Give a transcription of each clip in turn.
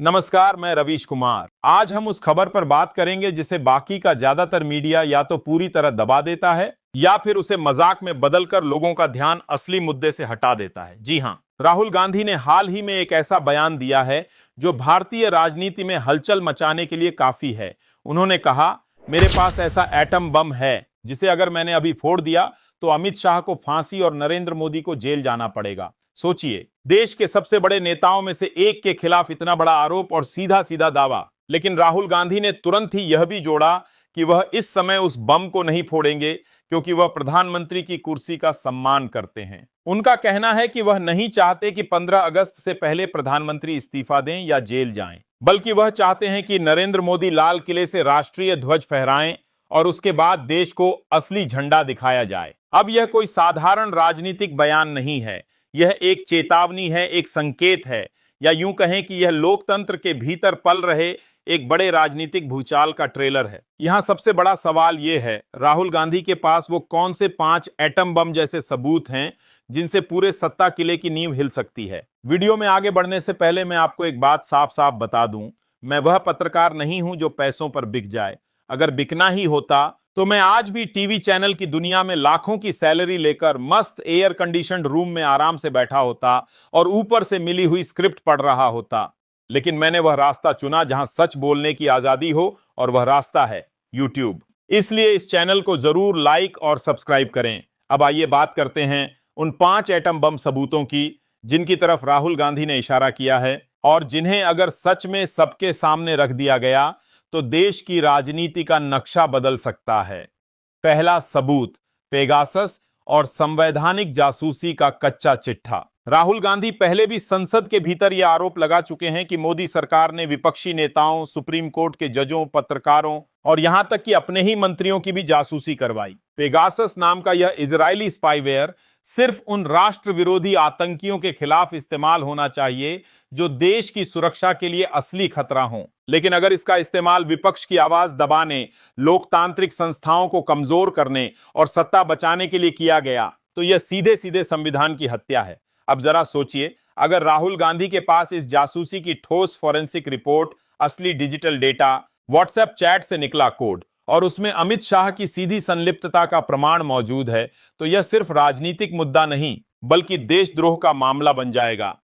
नमस्कार, मैं रवीश कुमार। आज हम उस खबर पर बात करेंगे जिसे बाकी का ज्यादातर मीडिया या तो पूरी तरह दबा देता है या फिर उसे मजाक में बदलकर लोगों का ध्यान असली मुद्दे से हटा देता है। जी हां, राहुल गांधी ने हाल ही में एक ऐसा बयान दिया है जो भारतीय राजनीति में हलचल मचाने के लिए काफी है। उन्होंने कहा, मेरे पास ऐसा एटम बम है जिसे अगर मैंने अभी फोड़ दिया तो अमित शाह को फांसी और नरेंद्र मोदी को जेल जाना पड़ेगा। सोचिए, देश के सबसे बड़े नेताओं में से एक के खिलाफ इतना बड़ा आरोप और सीधा सीधा दावा। लेकिन राहुल गांधी ने तुरंत ही यह भी जोड़ा कि वह इस समय उस बम को नहीं फोड़ेंगे क्योंकि वह प्रधानमंत्री की कुर्सी का सम्मान करते हैं। उनका कहना है कि वह नहीं चाहते कि 15 अगस्त से पहले प्रधानमंत्री इस्तीफा दें या जेल जाएं, बल्कि वह चाहते हैं कि नरेंद्र मोदी लाल किले से राष्ट्रीय ध्वज फहराएं और उसके बाद देश को असली झंडा दिखाया जाए। अब यह कोई साधारण राजनीतिक बयान नहीं है, यह एक चेतावनी है, एक संकेत है, या यूं कहें कि यह लोकतंत्र के भीतर पल रहे एक बड़े राजनीतिक भूचाल का ट्रेलर है। यहां सबसे बड़ा सवाल यह है, राहुल गांधी के पास वो कौन से 5 एटम बम जैसे सबूत हैं जिनसे पूरे सत्ता किले की नींव हिल सकती है। वीडियो में आगे बढ़ने से पहले मैं आपको एक बात साफ साफ बता दूं, मैं वह पत्रकार नहीं हूं जो पैसों पर बिक जाए। अगर बिकना ही होता तो मैं आज भी टीवी चैनल की दुनिया में लाखों की सैलरी लेकर मस्त एयर कंडीशनड रूम में आराम से बैठा होता और ऊपर से मिली हुई स्क्रिप्ट पढ़ रहा होता। लेकिन मैंने वह रास्ता चुना जहां सच बोलने की आजादी हो, और वह रास्ता है यूट्यूब। इसलिए इस चैनल को जरूर लाइक और सब्सक्राइब करें। अब आइए बात करते हैं उन 5 एटम बम सबूतों की जिनकी तरफ राहुल गांधी ने इशारा किया है और जिन्हें अगर सच में सबके सामने रख दिया गया तो देश की राजनीति का नक्शा बदल सकता है। पहला सबूत, पेगासस और संवैधानिक जासूसी का कच्चा चिट्ठा। राहुल गांधी पहले भी संसद के भीतर यह आरोप लगा चुके हैं कि मोदी सरकार ने विपक्षी नेताओं, सुप्रीम कोर्ट के जजों, पत्रकारों और यहां तक कि अपने ही मंत्रियों की भी जासूसी करवाई। पेगासस नाम का यह इजरायली स्पाईवेयर सिर्फ उन राष्ट्र विरोधी आतंकियों के खिलाफ इस्तेमाल होना चाहिए जो देश की सुरक्षा के लिए असली खतरा हों। लेकिन अगर इसका इस्तेमाल विपक्ष की आवाज दबाने, लोकतांत्रिक संस्थाओं को कमजोर करने और सत्ता बचाने के लिए किया गया तो यह सीधे सीधे संविधान की हत्या है। अब जरा सोचिए, अगर राहुल गांधी के पास इस जासूसी की ठोस फॉरेंसिक रिपोर्ट, असली डिजिटल डेटा, व्हाट्सएप चैट से निकला कोड और उसमें अमित शाह की सीधी संलिप्तता का प्रमाण मौजूद है, तो यह सिर्फ राजनीतिक मुद्दा नहीं बल्कि देशद्रोह का मामला बन जाएगा।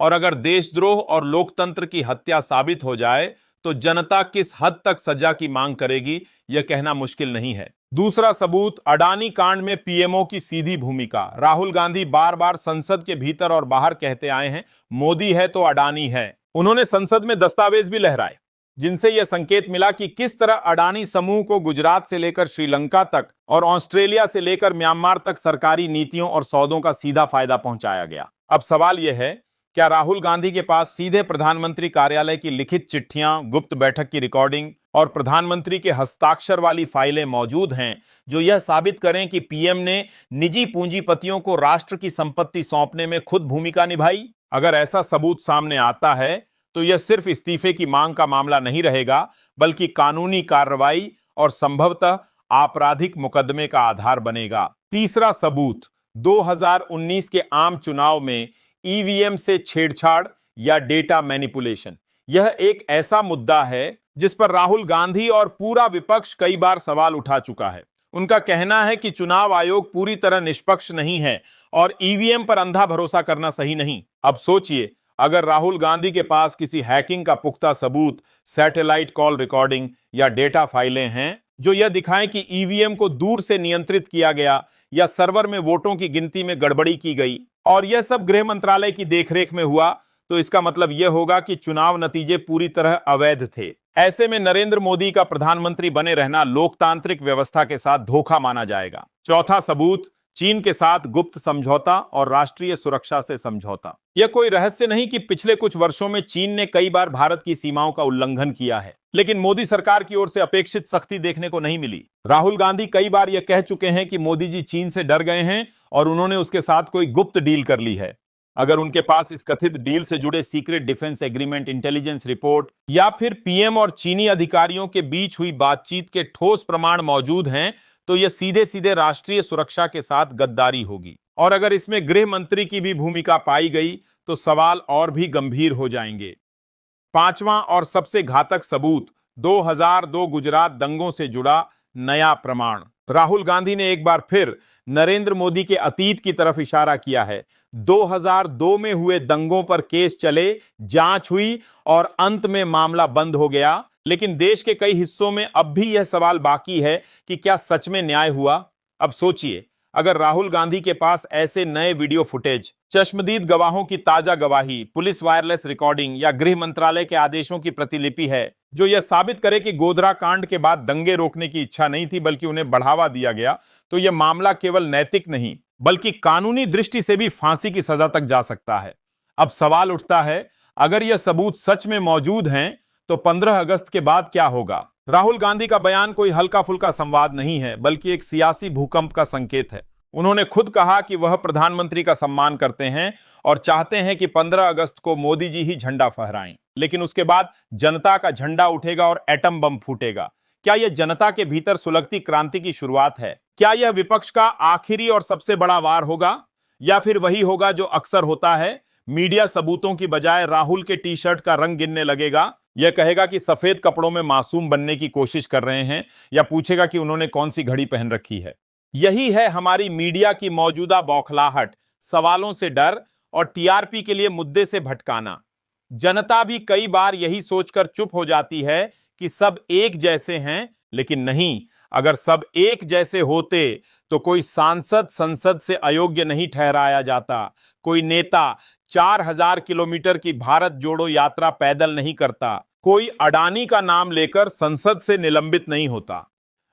और अगर देशद्रोह और लोकतंत्र की हत्या साबित हो जाए तो जनता किस हद तक सजा की मांग करेगी, यह कहना मुश्किल नहीं है। दूसरा सबूत, अडानी कांड में पीएमओ की सीधी भूमिका। राहुल गांधी बार बार संसद के भीतर और बाहर कहते आए हैं, मोदी है तो अडानी है। उन्होंने संसद में दस्तावेज भी लहराए जिनसे यह संकेत मिला कि किस तरह अडानी समूह को गुजरात से लेकर श्रीलंका तक और ऑस्ट्रेलिया से लेकर म्यांमार तक सरकारी नीतियों और सौदों का सीधा फायदा पहुंचाया गया। अब सवाल यह है, क्या राहुल गांधी के पास सीधे प्रधानमंत्री कार्यालय की लिखित चिट्ठियां, गुप्त बैठक की रिकॉर्डिंग और प्रधानमंत्री के हस्ताक्षर वाली फाइलें मौजूद हैं जो यह साबित करें कि पीएम ने निजी पूंजीपतियों को राष्ट्र की संपत्ति सौंपने में खुद भूमिका निभाई? अगर ऐसा सबूत सामने आता है तो यह सिर्फ इस्तीफे की मांग का मामला नहीं रहेगा बल्कि कानूनी कार्रवाई और संभवतः आपराधिक मुकदमे का आधार बनेगा। तीसरा सबूत, 2019 के आम चुनाव में ईवीएम से छेड़छाड़ या डेटा मैनिपुलेशन। यह एक ऐसा मुद्दा है जिस पर राहुल गांधी और पूरा विपक्ष कई बार सवाल उठा चुका है। उनका कहना है कि चुनाव आयोग पूरी तरह निष्पक्ष नहीं है और ईवीएम पर अंधा भरोसा करना सही नहीं। अब सोचिए, अगर राहुल गांधी के पास किसी हैकिंग का पुख्ता सबूत, सैटेलाइट कॉल रिकॉर्डिंग या डेटा फाइलें हैं जो यह दिखाएं कि ईवीएम को दूर से नियंत्रित किया गया या सर्वर में वोटों की गिनती में गड़बड़ी की गई और यह सब गृह मंत्रालय की देखरेख में हुआ, तो इसका मतलब यह होगा कि चुनाव नतीजे पूरी तरह अवैध थे। ऐसे में नरेंद्र मोदी का प्रधानमंत्री बने रहना लोकतांत्रिक व्यवस्था के साथ धोखा माना जाएगा। चौथा सबूत, चीन के साथ गुप्त समझौता और राष्ट्रीय सुरक्षा से समझौता। यह कोई रहस्य नहीं कि पिछले कुछ वर्षों में चीन ने कई बार भारत की सीमाओं का उल्लंघन किया है, लेकिन मोदी सरकार की ओर से अपेक्षित सख्ती देखने को नहीं मिली। राहुल गांधी कई बार यह कह चुके हैं कि मोदी जी चीन से डर गए हैं और उन्होंने उसके साथ कोई गुप्त डील कर ली है। अगर उनके पास इस कथित डील से जुड़े secret defence agreement, intelligence report या फिर पीएम और चीनी अधिकारियों के बीच हुई बातचीत के ठोस प्रमाण मौजूद हैं, तो यह सीधे सीधे राष्ट्रीय सुरक्षा के साथ गद्दारी होगी। और अगर इसमें गृह मंत्री की भी भूमिका पाई गई तो सवाल और भी गंभीर हो जाएंगे। पांचवां और सबसे घातक सबूत, 2002 गुजरात दंगों से जुड़ा नया प्रमाण। राहुल गांधी ने एक बार फिर नरेंद्र मोदी के अतीत की तरफ इशारा किया है। 2002 में हुए दंगों पर केस चले, जांच हुई और अंत में मामला बंद हो गया। लेकिन देश के कई हिस्सों में अब भी यह सवाल बाकी है कि क्या सच में न्याय हुआ। अब सोचिए, अगर राहुल गांधी के पास ऐसे नए वीडियो फुटेज, चश्मदीद गवाहों की ताजा गवाही, पुलिस वायरलेस रिकॉर्डिंग या गृह मंत्रालय के आदेशों की प्रतिलिपि है जो यह साबित करे कि गोधरा कांड के बाद दंगे रोकने की इच्छा नहीं थी बल्कि उन्हें बढ़ावा दिया गया, तो यह मामला केवल नैतिक नहीं बल्कि कानूनी दृष्टि से भी फांसी की सजा तक जा सकता है। अब सवाल उठता है, अगर यह सबूत सच में मौजूद हैं तो 15 अगस्त के बाद क्या होगा। राहुल गांधी का बयान कोई हल्का फुल्का संवाद नहीं है बल्कि एक सियासी भूकंप का संकेत है। उन्होंने खुद कहा कि वह प्रधानमंत्री का सम्मान करते हैं और चाहते हैं कि 15 अगस्त को मोदी जी ही झंडा फहराएं, लेकिन उसके बाद जनता का झंडा उठेगा और एटम बम फूटेगा। क्या यह जनता के भीतर सुलगती क्रांति की शुरुआत है? क्या यह विपक्ष का आखिरी और सबसे बड़ा वार होगा, या फिर वही होगा जो अक्सर होता है, मीडिया सबूतों की बजाय राहुल के टी शर्ट का रंग गिनने लगेगा, यह कहेगा कि सफेद कपड़ों में मासूम बनने की कोशिश कर रहे हैं, या पूछेगा कि उन्होंने कौन सी घड़ी पहन रखी है। यही है हमारी मीडिया की मौजूदा बौखलाहट, सवालों से डर और टीआरपी के लिए मुद्दे से भटकाना। जनता भी कई बार यही सोचकर चुप हो जाती है कि सब एक जैसे हैं, लेकिन नहीं, अगर सब एक जैसे होते तो कोई सांसद संसद से अयोग्य नहीं ठहराया जाता, कोई नेता 4000 किलोमीटर की भारत जोड़ो यात्रा पैदल नहीं करता, कोई अडानी का नाम लेकर संसद से निलंबित नहीं होता।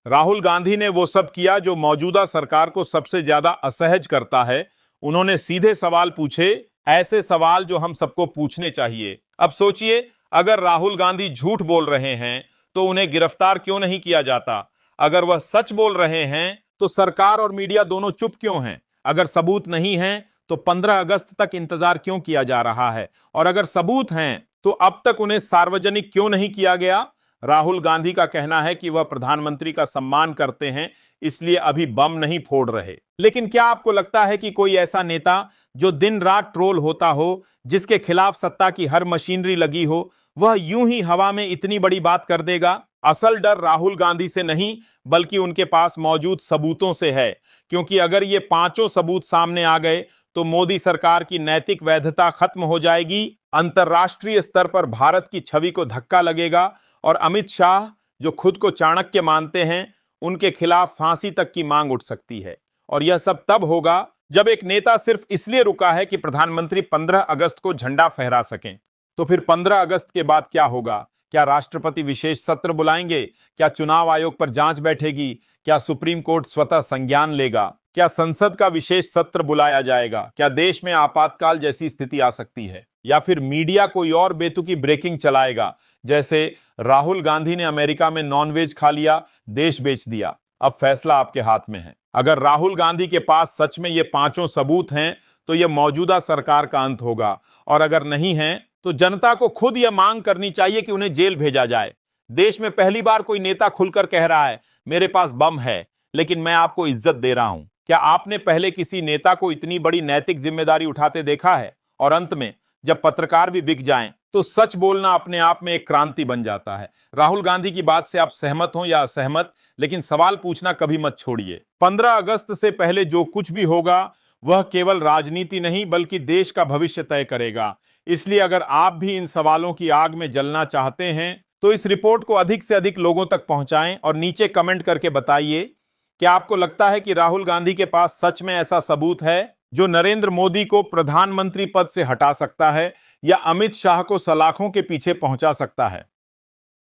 राहुल गांधी ने वो सब किया जो मौजूदा सरकार को सबसे ज्यादा असहज करता है। उन्होंने सीधे सवाल पूछे, ऐसे सवाल जो हम सबको पूछने चाहिए। अब सोचिए, अगर राहुल गांधी झूठ बोल रहे हैं तो उन्हें गिरफ्तार क्यों नहीं किया जाता? अगर वह सच बोल रहे हैं तो सरकार और मीडिया दोनों चुप क्यों हैं? अगर सबूत नहीं है तो 15 अगस्त तक इंतजार क्यों किया जा रहा है? और अगर सबूत हैं तो अब तक उन्हें सार्वजनिक क्यों नहीं किया गया? राहुल गांधी का कहना है कि वह प्रधानमंत्री का सम्मान करते हैं, इसलिए अभी बम नहीं फोड़ रहे। लेकिन क्या आपको लगता है कि कोई ऐसा नेता जो दिन रात ट्रोल होता हो, जिसके खिलाफ सत्ता की हर मशीनरी लगी हो, वह यूं ही हवा में इतनी बड़ी बात कर देगा? असल डर राहुल गांधी से नहीं बल्कि उनके पास मौजूद सबूतों से है, क्योंकि अगर ये पांचों सबूत सामने आ गए तो मोदी सरकार की नैतिक वैधता खत्म हो जाएगी, अंतर्राष्ट्रीय स्तर पर भारत की छवि को धक्का लगेगा और अमित शाह, जो खुद को चाणक्य मानते हैं, उनके खिलाफ फांसी तक की मांग उठ सकती है। और यह सब तब होगा जब एक नेता सिर्फ इसलिए रुका है कि प्रधानमंत्री 15 अगस्त को झंडा फहरा सकें। तो फिर 15 अगस्त के बाद क्या होगा? क्या राष्ट्रपति विशेष सत्र बुलाएंगे? क्या चुनाव आयोग पर जांच बैठेगी? क्या सुप्रीम कोर्ट स्वतः संज्ञान लेगा? क्या संसद का विशेष सत्र बुलाया जाएगा? क्या देश में आपातकाल जैसी स्थिति आ सकती है? या फिर मीडिया कोई और बेतुकी ब्रेकिंग चलाएगा, जैसे राहुल गांधी ने अमेरिका में नॉनवेज खा लिया, देश बेच दिया? अब फैसला आपके हाथ में है। अगर राहुल गांधी के पास सच में ये पांचों सबूत हैं तो यह मौजूदा सरकार का अंत होगा, और अगर नहीं है तो जनता को खुद यह मांग करनी चाहिए कि उन्हें जेल भेजा जाए। देश में पहली बार कोई नेता खुलकर कह रहा है, मेरे पास बम है लेकिन मैं आपको इज्जत दे रहा हूं। क्या आपने पहले किसी नेता को इतनी बड़ी नैतिक जिम्मेदारी उठाते देखा है? और अंत में जब पत्रकार भी बिक जाएं तो सच बोलना अपने आप में एक क्रांति बन जाता है। राहुल गांधी की बात से आप सहमत हो या असहमत, लेकिन सवाल पूछना कभी मत छोड़िए। 15 अगस्त से पहले जो कुछ भी होगा वह केवल राजनीति नहीं बल्कि देश का भविष्य तय करेगा। इसलिए अगर आप भी इन सवालों की आग में जलना चाहते हैं तो इस रिपोर्ट को अधिक से अधिक लोगों तक पहुंचाएं और नीचे कमेंट करके बताइए, क्या आपको लगता है कि राहुल गांधी के पास सच में ऐसा सबूत है जो नरेंद्र मोदी को प्रधानमंत्री पद से हटा सकता है या अमित शाह को सलाखों के पीछे पहुंचा सकता है?